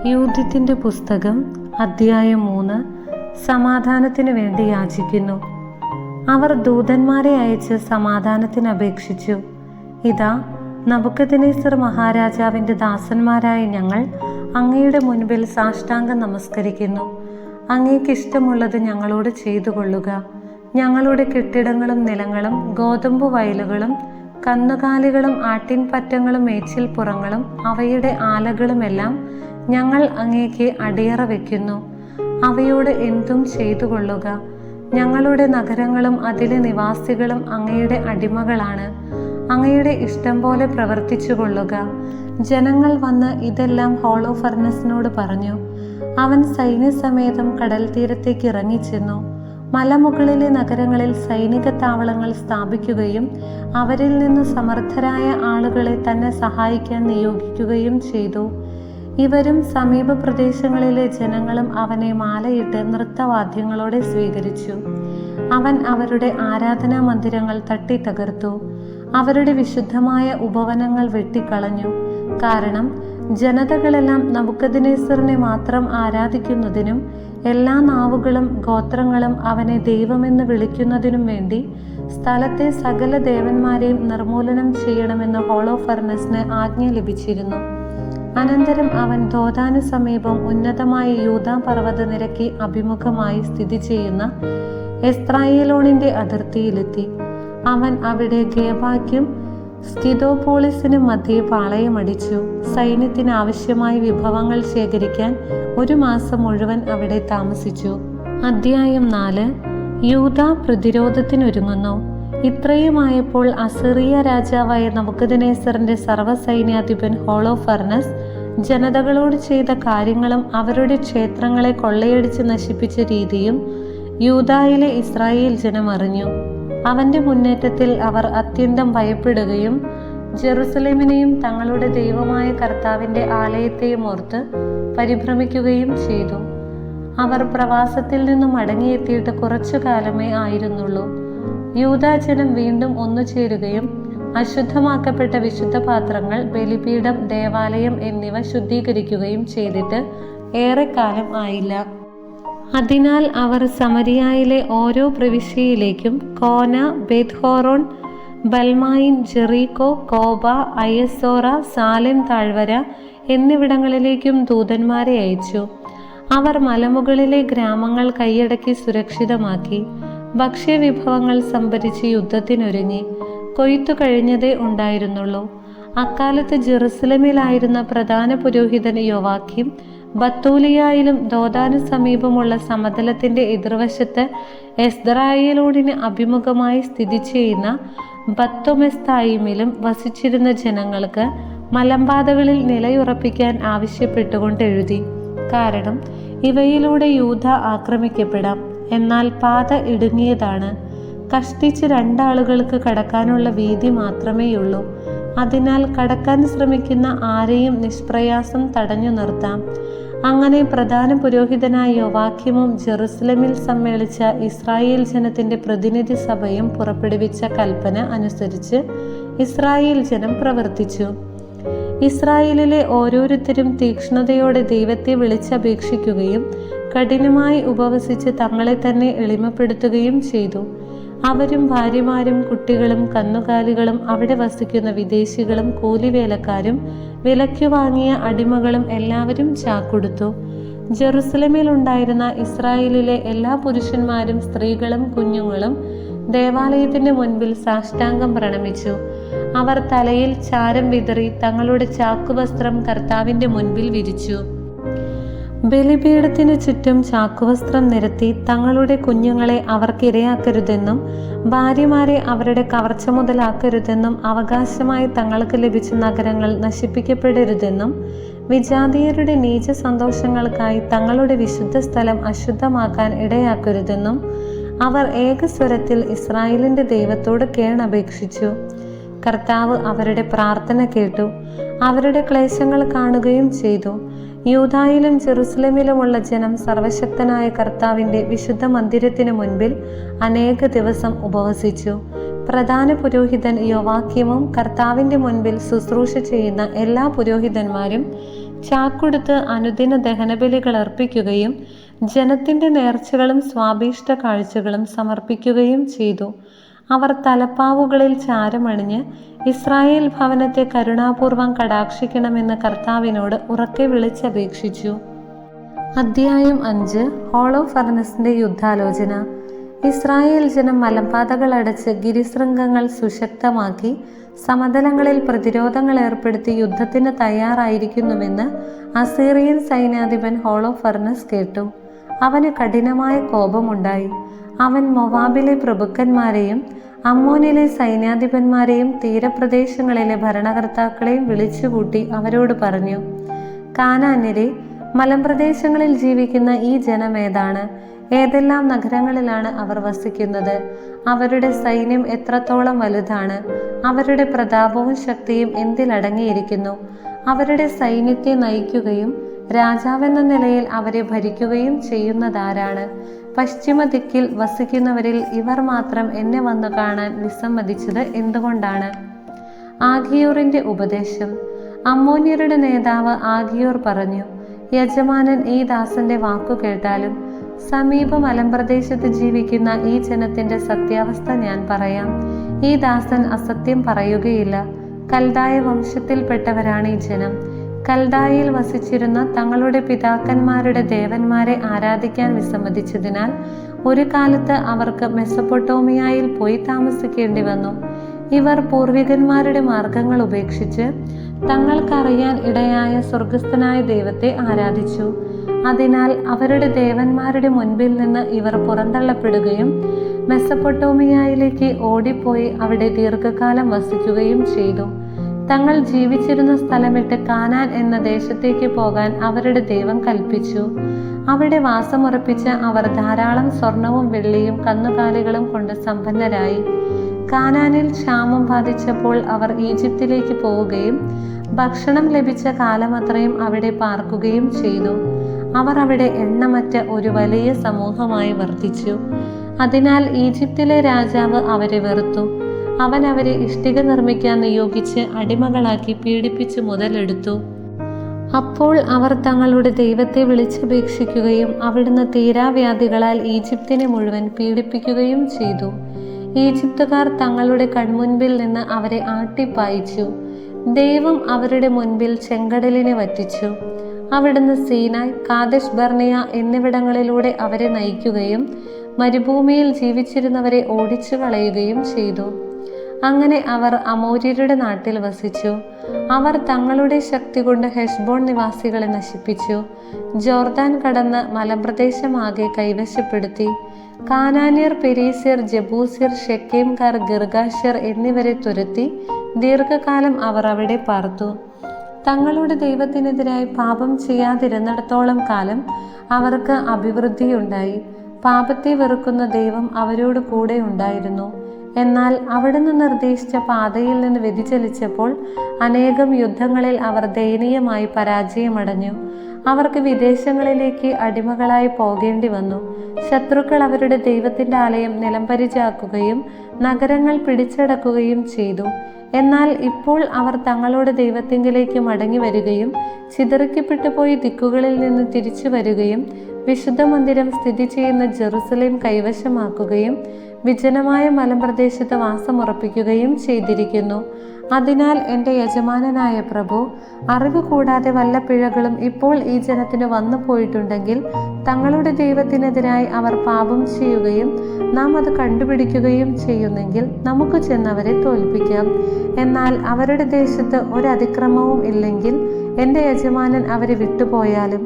യൂഥിത്തിൻ്റെ പുസ്തകം അധ്യായം 3. സമാധാനത്തിനു വേണ്ടി യാചിക്കുന്നു. അവർ ദൂതന്മാരെ അയച്ച് സമാധാനത്തിന് അപേക്ഷിച്ചു. ഇതാ, നബൂഖദ്നേസർ മഹാരാജാവിൻ്റെ ദാസന്മാരായ ഞങ്ങൾ അങ്ങയുടെ മുൻപിൽ സാഷ്ടാംഗം നമസ്കരിക്കുന്നു. അങ്ങേക്കിഷ്ടമുള്ളത് ഞങ്ങളോട് ചെയ്തു കൊള്ളുക. ഞങ്ങളുടെ കെട്ടിടങ്ങളും നിലങ്ങളും ഗോതമ്പ് വയലുകളും കന്നുകാലികളും ആട്ടിൻപറ്റങ്ങളും മേച്ചിൽപ്പുറങ്ങളും അവയുടെ ആലകളുമെല്ലാം ഞങ്ങൾ അങ്ങേക്ക് അടിയറ വയ്ക്കുന്നു. അവയോട് എന്തും ചെയ്തു കൊള്ളുക. ഞങ്ങളുടെ നഗരങ്ങളും അതിലെ നിവാസികളും അങ്ങയുടെ അടിമകളാണ്. അങ്ങയുടെ ഇഷ്ടം പോലെ പ്രവർത്തിച്ചു കൊള്ളുക. ജനങ്ങൾ വന്ന് ഇതെല്ലാം ഹോളോഫർണസിനോട് പറഞ്ഞു. അവൻ സൈന്യസമേതം കടൽ തീരത്തേക്ക് ഇറങ്ങിച്ചെന്നു. മലമുകളിലെ നഗരങ്ങളിൽ സൈനിക താവളങ്ങൾ സ്ഥാപിക്കുകയും അവരിൽ നിന്ന് സമർത്ഥരായ ആളുകളെ തന്നെ സഹായിക്കാൻ നിയോഗിക്കുകയും ചെയ്തു. ഇവരും സമീപ പ്രദേശങ്ങളിലെ ജനങ്ങളും അവനെ മാലയിട്ട് നൃത്തവാദ്യങ്ങളോടെ സ്വീകരിച്ചു. അവൻ അവരുടെ ആരാധനാ മന്ദിരങ്ങൾ തട്ടിത്തകർത്തു. അവരുടെ വിശുദ്ധമായ ഉപവനങ്ങൾ വെട്ടിക്കളഞ്ഞു. കാരണം ജനതകളെല്ലാം നബൂഖദ്നേസറിനെ മാത്രം ആരാധിക്കുന്നതിനും എല്ലാ നാവുകളും ഗോത്രങ്ങളും അവനെ ദൈവമെന്ന് വിളിക്കുന്നതിനും വേണ്ടി സ്ഥലത്തെ സകല ദേവന്മാരെയും നിർമൂലനം ചെയ്യണമെന്ന് ഹോളോഫർണസിന് ആജ്ഞ ലഭിച്ചിരുന്നു. അനന്തരം അവൻ ദോദാനു സമീപം ഉന്നതമായ യൂദാ പർവ്വതനിരയ്ക്ക് അഭിമുഖമായി സ്ഥിതി ചെയ്യുന്ന എസ്ത്രായേലോണിന്റെ അതിർത്തിയിലെത്തി. അവൻ അവിടെ ഗേബയ്ക്കും സ്കിദോപോളിസിനും മധ്യേ പാളയമടിച്ചു. സൈന്യത്തിന് ആവശ്യമായ വിഭവങ്ങൾ ശേഖരിക്കാൻ 1 മാസം മുഴുവൻ അവിടെ താമസിച്ചു. അധ്യായം 4. യൂദാ പ്രതിരോധത്തിനൊരുങ്ങുന്നു. ഇത്രയുമായപ്പോൾ അസീറിയ രാജാവായ നബൂഖദ്നേസറിന്റെ സർവ്വസൈന്യാധിപൻ ഹോളോഫർണസ് ജനതകളോട് ചെയ്ത കാര്യങ്ങളും അവരുടെ ക്ഷേത്രങ്ങളെ കൊള്ളയടിച്ച് നശിപ്പിച്ച രീതിയും യൂദായിലെ ഇസ്രായേൽ ജനം അറിഞ്ഞു. അവന്റെ മുന്നേറ്റത്തിൽ അവർ അത്യന്തം ഭയപ്പെടുകയും ജെറുസലേമിനെയും തങ്ങളുടെ ദൈവമായ കർത്താവിന്റെ ആലയത്തെയും ഓർത്ത് പരിഭ്രമിക്കുകയും ചെയ്തു. അവർ പ്രവാസത്തിൽ നിന്നും മടങ്ങിയെത്തിയിട്ട് കുറച്ചു കാലമേ ആയിരുന്നുള്ളൂ. യൂദാജനം വീണ്ടും ഒന്നുചേരുകയും അശുദ്ധമാക്കപ്പെട്ട വിശുദ്ധ പാത്രങ്ങൾ, ബലിപീഠം, ദേവാലയം എന്നിവ ശുദ്ധീകരിക്കുകയും ചെയ്തിട്ട് ഏറെക്കാലം ആയില്ല. അതിനാൽ അവർ സമരിയായിലെ ഓരോ പ്രവിശ്യയിലേക്കും കോന, ബേത്ത്ഹോറോൺ, ബൽമായിൻ, ജെറീക്കോ, കോബ, അയസോറ, സാലെം താഴ്വര എന്നിവിടങ്ങളിലേക്കും ദൂതന്മാരെ അയച്ചു. അവർ മലമുകളിലെ ഗ്രാമങ്ങൾ കൈയടക്കി സുരക്ഷിതമാക്കി. ഭക്ഷ്യവിഭവങ്ങൾ സംഭരിച്ച് യുദ്ധത്തിനൊരുങ്ങി. കൊയ്ത്തു കഴിഞ്ഞതേ ഉണ്ടായിരുന്നുള്ളൂ. അക്കാലത്ത് ജെറുസലേമിലായിരുന്ന പ്രധാന പുരോഹിതൻ യോവാക്യീം ബത്തൂലിയായിലും ദോദാനു സമീപമുള്ള സമതലത്തിന്റെ എതിർവശത്ത് എസ്ദ്രായേലോണിന് അഭിമുഖമായി സ്ഥിതി ചെയ്യുന്ന ബത്തൊമെസ്തായിമിലും വസിച്ചിരുന്ന ജനങ്ങൾക്ക് മലമ്പാതകളിൽ നിലയുറപ്പിക്കാൻ ആവശ്യപ്പെട്ടുകൊണ്ട് എഴുതി. കാരണം ഇവയിലൂടെ യൂദ ആക്രമിക്കപ്പെടാം. എന്നാൽ പാത ഇടുങ്ങിയതാണ്. കഷ്ടിച്ച് 2 ആളുകൾക്ക് കടക്കാനുള്ള വീതി മാത്രമേയുള്ളൂ. അതിനാൽ കടക്കാൻ ശ്രമിക്കുന്ന ആരെയും നിഷ്പ്രയാസം തടഞ്ഞു നിർത്താം. അങ്ങനെ പ്രധാന പുരോഹിതനായ യോവാക്യീമും ജെറുസലേമിൽ സമ്മേളിച്ച ഇസ്രായേൽ ജനത്തിന്റെ പ്രതിനിധി സഭയും പുറപ്പെടുവിച്ച കൽപ്പന അനുസരിച്ച് ഇസ്രായേൽ ജനം പ്രവർത്തിച്ചു. ഇസ്രായേലിലെ ഓരോരുത്തരും തീക്ഷ്ണതയോടെ ദൈവത്തെ വിളിച്ചപേക്ഷിക്കുകയും കഠിനമായി ഉപവസിച്ച് തങ്ങളെ തന്നെ എളിമപ്പെടുത്തുകയും ചെയ്തു. അവരും ഭാര്യമാരും കുട്ടികളും കന്നുകാലികളും അവിടെ വസിക്കുന്ന വിദേശികളും കൂലിവേലക്കാരും വിലയ്ക്കു വാങ്ങിയ അടിമകളും എല്ലാവരും ചാക്കൊടുത്തു. ജെറുസലേമിൽ ഉണ്ടായിരുന്ന ഇസ്രായേലിലെ എല്ലാ പുരുഷന്മാരും സ്ത്രീകളും കുഞ്ഞുങ്ങളും ദേവാലയത്തിന്റെ മുൻപിൽ സാഷ്ടാംഗം പ്രണമിച്ചു. അവർ തലയിൽ ചാരം വിതറി തങ്ങളുടെ ചാക്കുവസ്ത്രം കർത്താവിന്റെ മുൻപിൽ വിരിച്ചു. ബലിപീഠത്തിനു ചുറ്റും ചാക്കുവസ്ത്രം നിരത്തി തങ്ങളുടെ കുഞ്ഞുങ്ങളെ അവർക്കിരയാക്കരുതെന്നും ഭാര്യമാരെ അവരുടെ കവർച്ച മുതലാക്കരുതെന്നും അവകാശമായി തങ്ങൾക്ക് ലഭിച്ച നഗരങ്ങൾ നശിപ്പിക്കപ്പെടരുതെന്നും വിജാതീയരുടെ നീച സന്തോഷങ്ങൾക്കായി തങ്ങളുടെ വിശുദ്ധ സ്ഥലം അശുദ്ധമാക്കാൻ ഇടയാക്കരുതെന്നും അവർ ഏകസ്വരത്തിൽ ഇസ്രായേലിന്റെ ദൈവത്തോട് കേണപേക്ഷിച്ചു. കർത്താവ് അവരുടെ പ്രാർത്ഥന കേട്ടു. അവരുടെ ക്ലേശങ്ങൾ കാണുകയും ചെയ്തു. യൂദായിലും ജെറുസലേമിലുമുള്ള ജനം സർവശക്തനായ കർത്താവിന്റെ വിശുദ്ധ മന്ദിരത്തിനു മുൻപിൽ അനേക ദിവസം ഉപവസിച്ചു. പ്രധാന പുരോഹിതൻ യോവാക്യീമും കർത്താവിന്റെ മുൻപിൽ ശുശ്രൂഷ ചെയ്യുന്ന എല്ലാ പുരോഹിതന്മാരും ചാക്കൊടുത്ത് അനുദിന ദഹനബലികൾ അർപ്പിക്കുകയും ജനത്തിൻ്റെ നേർച്ചകളും സ്വാഭീഷ്ട കാഴ്ചകളും സമർപ്പിക്കുകയും ചെയ്തു. അവർ തലപ്പാവുകളിൽ ചാരമണിഞ്ഞ് ഇസ്രായേൽ ഭവനത്തെ കരുണാപൂർവം കടാക്ഷിക്കണമെന്ന് കർത്താവിനോട് ഉറക്കെ വിളിച്ചപേക്ഷിച്ചു. അധ്യായം 5. ഹോളോഫർണസിന്റെ യുദ്ധാലോചന. ഇസ്രായേൽ ജനം മലമ്പാതകൾ അടച്ച് ഗിരിശൃംഗങ്ങൾ സുശക്തമാക്കി സമതലങ്ങളിൽ പ്രതിരോധങ്ങൾ ഏർപ്പെടുത്തി യുദ്ധത്തിന് തയ്യാറായിരിക്കുന്നുവെന്ന് അസീറിയൻ സൈന്യാധിപൻ ഹോളോഫർണസ് കേട്ടു. അവന് കഠിനമായ കോപമുണ്ടായി. അവൻ മൊവാബിലെ പ്രഭുക്കന്മാരെയും അമ്മോനിലെ സൈന്യാധിപന്മാരെയും തീരപ്രദേശങ്ങളിലെ ഭരണകർത്താക്കളെയും വിളിച്ചുകൂട്ടി അവരോട് പറഞ്ഞു, കാനാന്യരെ, മലമ്പ്രദേശങ്ങളിൽ ജീവിക്കുന്ന ഈ ജനം ഏതാണ്? ഏതെല്ലാം നഗരങ്ങളിലാണ് അവർ വസിക്കുന്നത്? അവരുടെ സൈന്യം എത്രത്തോളം വലുതാണ്? അവരുടെ പ്രതാപവും ശക്തിയും എന്തിലടങ്ങിയിരിക്കുന്നു? അവരുടെ സൈന്യത്തെ നയിക്കുകയും രാജാവെന്ന നിലയിൽ അവരെ ഭരിക്കുകയും ചെയ്യുന്നതാരാണ്? പശ്ചിമ ദിക്കിൽ വസിക്കുന്നവരിൽ ഇവർ മാത്രം എന്നെ വന്നു കാണാൻ വിസമ്മതിച്ചത് എന്തുകൊണ്ടാണ്? ആഗിയോറിന്റെ ഉപദേശം. അമ്മോന്യരുടെ നേതാവ് ആഗിയോർ പറഞ്ഞു, യജമാനൻ ഈ ദാസന്റെ വാക്കു കേട്ടാലും സമീപ മലമ്പ്രദേശത്ത് ജീവിക്കുന്ന ഈ ജനത്തിന്റെ സത്യാവസ്ഥ ഞാൻ പറയാം. ഈ ദാസൻ അസത്യം പറയുകയില്ല. കൽദായ വംശത്തിൽപ്പെട്ടവരാണ് ഈ ജനം. കൽദായയിൽ വസിച്ചിരുന്ന തങ്ങളുടെ പിതാക്കന്മാരുടെ ദേവന്മാരെ ആരാധിക്കാൻ വിസമ്മതിച്ചതിനാൽ ഒരു കാലത്ത് അവർക്ക് മെസൊപ്പൊട്ടോമിയയിൽ പോയി താമസിക്കേണ്ടി വന്നു. ഇവർ പൂർവികന്മാരുടെ മാർഗങ്ങൾ ഉപേക്ഷിച്ച് തങ്ങൾക്കറിയാൻ ഇടയായ സ്വർഗസ്ഥനായ ദൈവത്തെ ആരാധിച്ചു. അതിനാൽ അവരുടെ ദേവന്മാരുടെ മുൻപിൽ നിന്ന് ഇവർ പുറന്തള്ളപ്പെടുകയും മെസൊപ്പൊട്ടോമിയയിലേക്ക് ഓടിപ്പോയി അവിടെ ദീർഘകാലം വസിക്കുകയും ചെയ്തു. തങ്ങൾ ജീവിച്ചിരുന്ന സ്ഥലം വിട്ട് കാനാൻ എന്ന ദേശത്തേക്ക് പോകാൻ അവരുടെ ദൈവം കൽപ്പിച്ചു. അവിടെ വാസമുറപ്പിച്ച് അവർ ധാരാളം സ്വർണവും വെള്ളിയും കന്നുകാലികളും കൊണ്ട് സമ്പന്നരായി. കാനാനിൽ ക്ഷാമം ബാധിച്ചപ്പോൾ അവർ ഈജിപ്തിലേക്ക് പോവുകയും ഭക്ഷണം ലഭിച്ച കാലമത്രയും അവിടെ പാർക്കുകയും ചെയ്തു. അവർ അവിടെ എണ്ണമറ്റ ഒരു വലിയ സമൂഹമായി വർദ്ധിച്ചു. അതിനാൽ ഈജിപ്തിലെ രാജാവ് അവരെ വെറുത്തു. അവൻ അവരെ ഇഷ്ടിക നിർമ്മിക്കാൻ നിയോഗിച്ച് അടിമകളാക്കി പീഡിപ്പിച്ച് മുതലെടുത്തു. അപ്പോൾ അവർ തങ്ങളുടെ ദൈവത്തെ വിളിച്ചപേക്ഷിക്കുകയും അവിടുന്ന് തീരാവ്യാധികളാൽ ഈജിപ്തിനെ മുഴുവൻ പീഡിപ്പിക്കുകയും ചെയ്തു. ഈജിപ്തുകാർ തങ്ങളുടെ കൺമുൻപിൽ നിന്ന് അവരെ ആട്ടിപ്പായിച്ചു. ദൈവം അവരുടെ മുൻപിൽ ചെങ്കടലിനെ വറ്റിച്ചു. അവിടുന്ന് സീനായ്, കാദേശ് ബർണിയ എന്നിവിടങ്ങളിലൂടെ അവരെ നയിക്കുകയും മരുഭൂമിയിൽ ജീവിച്ചിരുന്നവരെ ഓടിച്ചു കളയുകയും ചെയ്തു. അങ്ങനെ അവർ അമോര്യരുടെ നാട്ടിൽ വസിച്ചു. അവർ തങ്ങളുടെ ശക്തി കൊണ്ട് ഹെഷ്ബോൺ നിവാസികളെ നശിപ്പിച്ചു. ജോർദാൻ കടന്ന് മലമ്പ്രദേശമാകെ കൈവശപ്പെടുത്തി. കാനാന്യർ, പെരീസ്യർ, ജബൂസ്യർ, ഷെക്കേംകാർ, ഗിർഗാശ്യർ എന്നിവരെ തുരത്തി ദീർഘകാലം അവർ അവിടെ പാർത്തു. തങ്ങളുടെ ദൈവത്തിനെതിരായി പാപം ചെയ്യാതിരുന്നിടത്തോളം കാലം അവർക്ക് അഭിവൃദ്ധിയുണ്ടായി. പാപത്തെ വെറുക്കുന്ന ദൈവം അവരോട് കൂടെ ഉണ്ടായിരുന്നു. എന്നാൽ അവിടുന്ന് നിർദ്ദേശിച്ച പാതയിൽ നിന്ന് വ്യതിചലിച്ചപ്പോൾ അനേകം യുദ്ധങ്ങളിൽ അവർ ദയനീയമായി പരാജയമടഞ്ഞു. അവർക്ക് വിദേശങ്ങളിലേക്ക് അടിമകളായി പോകേണ്ടി വന്നു. ശത്രുക്കൾ അവരുടെ ദൈവത്തിൻ്റെ ആലയം നിലംപരിചാക്കുകയും നഗരങ്ങൾ പിടിച്ചടക്കുകയും ചെയ്തു. എന്നാൽ ഇപ്പോൾ അവർ തങ്ങളുടെ ദൈവത്തിങ്കിലേക്ക് മടങ്ങി വരികയും ചിതറിക്കപ്പെട്ടു പോയി ദിക്കുകളിൽ നിന്ന് തിരിച്ചു വരികയും വിശുദ്ധ മന്ദിരം സ്ഥിതി ചെയ്യുന്ന ജെറുസലേം കൈവശമാക്കുകയും വിജനമായ മലമ്പ്രദേശത്ത് വാസമുറപ്പിക്കുകയും ചെയ്തിരിക്കുന്നു. അതിനാൽ എൻ്റെ യജമാനനായ പ്രഭു, അറിവ് കൂടാതെ വല്ല പിഴകളും ഇപ്പോൾ ഈ ജനത്തിന് വന്നു പോയിട്ടുണ്ടെങ്കിൽ തങ്ങളുടെ ദൈവത്തിനെതിരായി അവർ പാപം ചെയ്യുകയും നാം അത് കണ്ടുപിടിക്കുകയും ചെയ്യുന്നെങ്കിൽ നമുക്ക് ചെന്നവരെ തോൽപ്പിക്കാം. എന്നാൽ അവരുടെ ദേശത്ത് ഒരതിക്രമവും ഇല്ലെങ്കിൽ എൻ്റെ യജമാനൻ അവരെ വിട്ടുപോയാലും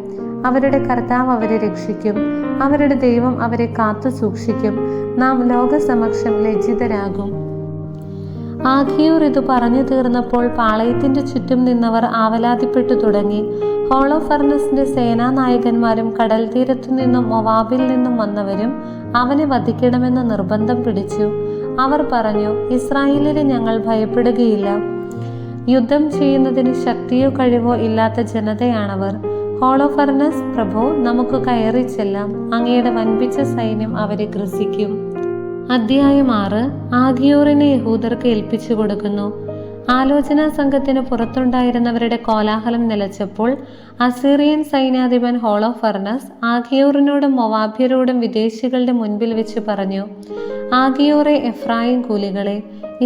അവരുടെ കർത്താവ് അവരെ രക്ഷിക്കും. അവരുടെ ദൈവം അവരെ കാത്തു സൂക്ഷിക്കും. നാം ലോകസമക്ഷം ലജ്ജിതരാകും. ആഖിയോർ ഇത് പറഞ്ഞു തീർന്നപ്പോൾ പാളയത്തിന്റെ ചുറ്റും നിന്നവർ ആവലാതിപ്പെട്ടു തുടങ്ങി. ഹോളോഫർണസിന്റെ സേനാനായകന്മാരും കടൽ തീരത്തു നിന്നും മൊവാബിൽ നിന്നും വന്നവരും അവനെ വധിക്കണമെന്ന് നിർബന്ധം പിടിച്ചു. അവർ പറഞ്ഞു, ഇസ്രായേലിനെ ഞങ്ങൾ ഭയപ്പെടുകയില്ല. യുദ്ധം ചെയ്യുന്നതിന് ശക്തിയോ കഴിവോ ഇല്ലാത്ത ജനതയാണവർ. ഹോളോഫർണസ് പ്രഭു, നമുക്ക് കയറി ചെല്ലാം. അങ്ങയുടെ വൻപിച്ച സൈന്യം അവരെ ഗ്രസിക്കും. അധ്യായം 6. ആഗിയോറിനെ യഹൂദർക്ക് ഏൽപ്പിച്ചു കൊടുക്കുന്നു. ആലോചനാ സംഘത്തിന് പുറത്തുണ്ടായിരുന്നവരുടെ കോലാഹലം നിലച്ചപ്പോൾ അസീറിയൻ സൈന്യാധിപൻ ഹോളോഫർണസ് ആഗിയോറിനോടും മൊവാബ്യരോടും വിദേശികളുടെ മുൻപിൽ വെച്ച് പറഞ്ഞു: ആഗിയോറെ, എഫ്രായിം കൂലികളെ,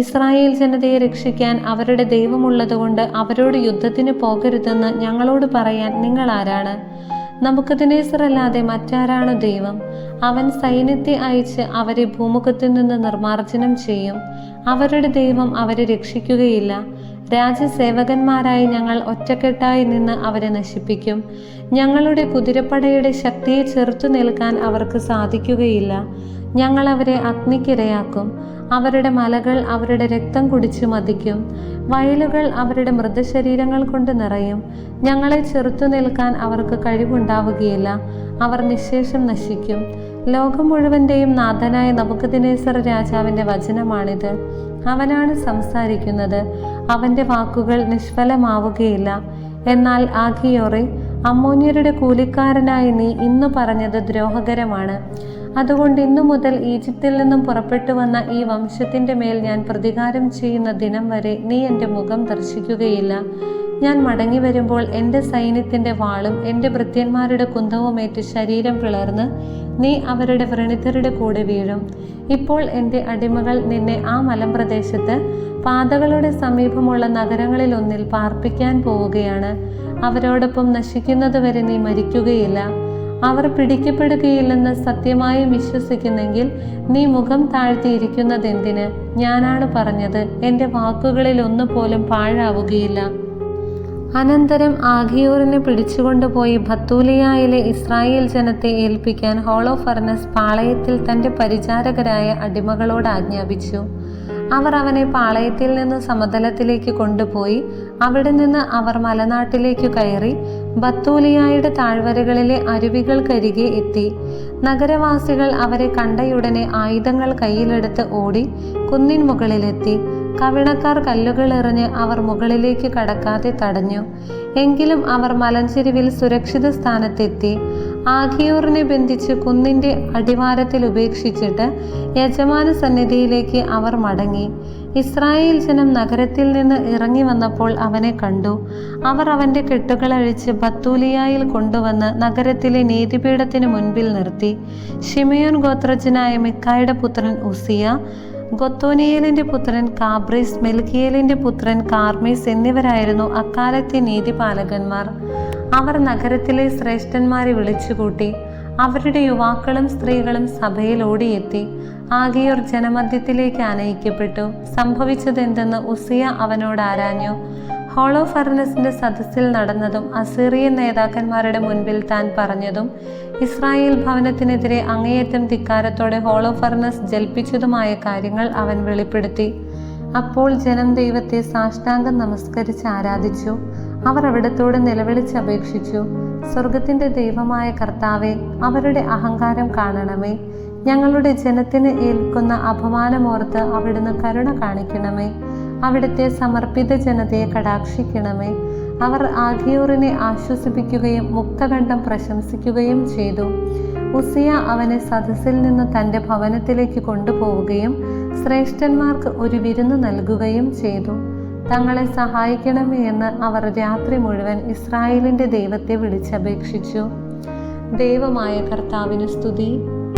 ഇസ്രായേൽ ജനതയെ രക്ഷിക്കാൻ അവരുടെ ദൈവമുള്ളതുകൊണ്ട് അവരോട് യുദ്ധത്തിന് പോകരുതെന്ന് ഞങ്ങളോട് പറയാൻ നിങ്ങൾ ആരാണ്? നബൂഖദ്നേസറല്ലാതെ മറ്റാരാണ് ദൈവം? അവൻ സൈന്യത്തെ അയച്ച് അവരെ ഭൂമുഖത്തു നിന്ന് നിർമ്മാർജ്ജനം ചെയ്യും. അവരുടെ ദൈവം അവരെ രക്ഷിക്കുകയില്ല. രാജസേവകന്മാരായി ഞങ്ങൾ ഒറ്റക്കെട്ടായി നിന്ന് അവരെ നശിപ്പിക്കും. ഞങ്ങളുടെ കുതിരപ്പടയുടെ ശക്തിയെ ചെറുത്തു നിൽക്കാൻ അവർക്ക് സാധിക്കുകയില്ല. ഞങ്ങൾ അവരെ അഗ്നിക്കിരയാക്കും. അവരുടെ മലകൾ അവരുടെ രക്തം കുടിച്ചു മതിക്കും. വയലുകൾ അവരുടെ മൃതശരീരങ്ങൾ കൊണ്ട് നിറയും. ഞങ്ങളെ ചെറുത്തു നിൽക്കാൻ അവർക്ക് കഴിവുണ്ടാവുകയില്ല. അവർ നിശേഷം നശിക്കും. ലോകം മുഴുവൻ്റെയും നാഥനായ നബൂഖദ്നേസർ രാജാവിൻ്റെ വചനമാണിത്. അവനാണ് സംസാരിക്കുന്നത്. അവൻ്റെ വാക്കുകൾ നിഷ്ഫലമാവുകയില്ല. എന്നാൽ ആഗിയോറെ, അമ്മോന്യരുടെ കൂലിക്കാരനായി നീ ഇന്നു പറഞ്ഞത് ദ്രോഹകരമാണ്. അതുകൊണ്ട് ഇന്നു മുതൽ ഈജിപ്തിൽ നിന്നും പുറപ്പെട്ടു വന്ന ഈ വംശത്തിൻ്റെ മേൽ ഞാൻ പ്രതികാരം ചെയ്യുന്ന ദിനം വരെ നീ എൻ്റെ മുഖം ദർശിക്കുകയില്ല. ഞാൻ മടങ്ങി വരുമ്പോൾ എൻ്റെ സൈന്യത്തിൻ്റെ വാളും എൻ്റെ ഭൃത്യന്മാരുടെ കുന്തവുമേറ്റ് ശരീരം പിളർന്ന് നീ അവരുടെ വ്രണിതരുടെ കൂടെ വീഴും. ഇപ്പോൾ എൻ്റെ അടിമകൾ നിന്നെ ആ മലമ്പ്രദേശത്ത് പാതകളുടെ സമീപമുള്ള നഗരങ്ങളിൽ ഒന്നിൽ പാർപ്പിക്കാൻ പോവുകയാണ്. അവരോടൊപ്പം നശിക്കുന്നതുവരെ നീ മരിക്കുകയില്ല. അവർ പിടിക്കപ്പെടുകയില്ലെന്ന് സത്യമായും വിശ്വസിക്കുന്നെങ്കിൽ നീ മുഖം താഴ്ത്തിയിരിക്കുന്നതെന്തിന്? ഞാനാണ് പറഞ്ഞത്. എൻ്റെ വാക്കുകളിൽ ഒന്നുപോലും പാഴാവുകയില്ല. അനന്തരം ആഗിയോറിനെ പിടിച്ചുകൊണ്ടുപോയി ബത്തൂലിയായിലെ ഇസ്രായേൽ ജനത്തെ ഏൽപ്പിക്കാൻ ഹോളോഫർണസ് പാളയത്തിൽ തൻ്റെ പരിചാരകരായ അടിമകളോട് ആജ്ഞാപിച്ചു. അവർ അവനെ പാളയത്തിൽ നിന്ന് സമതലത്തിലേക്ക് കൊണ്ടുപോയി. അവിടെ നിന്ന് അവർ മലനാട്ടിലേക്ക് കയറി ബത്തൂലിയായുടെ താഴ്വരകളിലെ അരുവികൾക്കരികെ എത്തി. നഗരവാസികൾ അവരെ കണ്ടയുടനെ ആയുധങ്ങൾ കയ്യിലെടുത്ത് ഓടി കുന്നിൻ മുകളിലെത്തി. കവിണക്കാർ കല്ലുകൾ എറിഞ്ഞ് അവർ മുകളിലേക്ക് കടക്കാതെ തടഞ്ഞു. എങ്കിലും അവർ മലഞ്ചെരിവിൽ സുരക്ഷിത സ്ഥാനത്തെത്തി. ആഗിയോറിനെ ബന്ധിച്ച് കുന്നിൻ്റെ അടിവാരത്തിൽ ഉപേക്ഷിച്ചിട്ട് യജമാന സന്നിധിയിലേക്ക് അവർ മടങ്ങി. ഇസ്രായേൽ ജനം നഗരത്തിൽ നിന്ന് ഇറങ്ങി വന്നപ്പോൾ അവനെ കണ്ടു. അവർ അവൻ്റെ കെട്ടുകളഴിച്ച് ബത്തൂലിയായിൽ കൊണ്ടുവന്ന് നഗരത്തിലെ നീതിപീഠത്തിന് മുൻപിൽ നിർത്തി. ശിമയോൻ ഗോത്രജനായ മിക്കായുടെ പുത്രൻ ഉസിയ, ഗൊത്തോനിയേലിൻ്റെ പുത്രൻ കാബ്രീസ്, മെൽക്കിയേലിൻ്റെ പുത്രൻ കാർമീസ് എന്നിവരായിരുന്നു അക്കാലത്തെ നീതിപാലകന്മാർ. അവർ നഗരത്തിലെ ശ്രേഷ്ഠന്മാരെ വിളിച്ചുകൂട്ടി. അവരുടെ യുവാക്കളും സ്ത്രീകളും സഭയിൽ ഓടിയെത്തി. ആഗിയോർ ജനമധ്യത്തിലേക്ക് ആനയിക്കപ്പെട്ടു. സംഭവിച്ചതെന്തെന്ന് ഉസിയ അവനോട് ആരാഞ്ഞു. ഹോളോഫർണസിന്റെ സദസ്സിൽ നടന്നതും അസീറിയൻ നേതാക്കന്മാരുടെ മുൻപിൽ താൻ പറഞ്ഞതും ഇസ്രായേൽ ഭവനത്തിനെതിരെ അങ്ങേയറ്റം ധിക്കാരത്തോടെ ഹോളോഫർണസ് ജൽപ്പിച്ചതുമായ കാര്യങ്ങൾ അവൻ വെളിപ്പെടുത്തി. അപ്പോൾ ജനം ദൈവത്തെ സാഷ്ടാംഗം നമസ്കരിച്ച് ആരാധിച്ചു. അവർ അവിടത്തോട് നിലവിളിച്ചപേക്ഷിച്ചു: സ്വർഗത്തിന്റെ ദൈവമായ കർത്താവേ, അവരുടെ അഹങ്കാരം കാണണമേ. ഞങ്ങളുടെ ജനത്തിന് ഏൽക്കുന്ന അപമാനമോർത്ത് അവിടുന്ന് കരുണ കാണിക്കണമേ. അവിടുത്തെ സമർപ്പിത ജനതയെ കടാക്ഷിക്കണമേ. അവർ ആഗിയോറിനെ ആശ്വസിപ്പിക്കുകയും മുക്തകണ്ഠം പ്രശംസിക്കുകയും ചെയ്തു. ഉസിയ അവനെ സദസ്സിൽ നിന്ന് തൻ്റെ ഭവനത്തിലേക്ക് കൊണ്ടുപോവുകയും ശ്രേഷ്ഠന്മാർക്ക് ഒരു വിരുന്ന് നൽകുകയും ചെയ്തു. തങ്ങളെ സഹായിക്കണമേ എന്ന് അവർ രാത്രി മുഴുവൻ ഇസ്രായേലിൻ്റെ ദൈവത്തെ വിളിച്ചപേക്ഷിച്ചു. ദൈവമായ കർത്താവിന് സ്തുതി.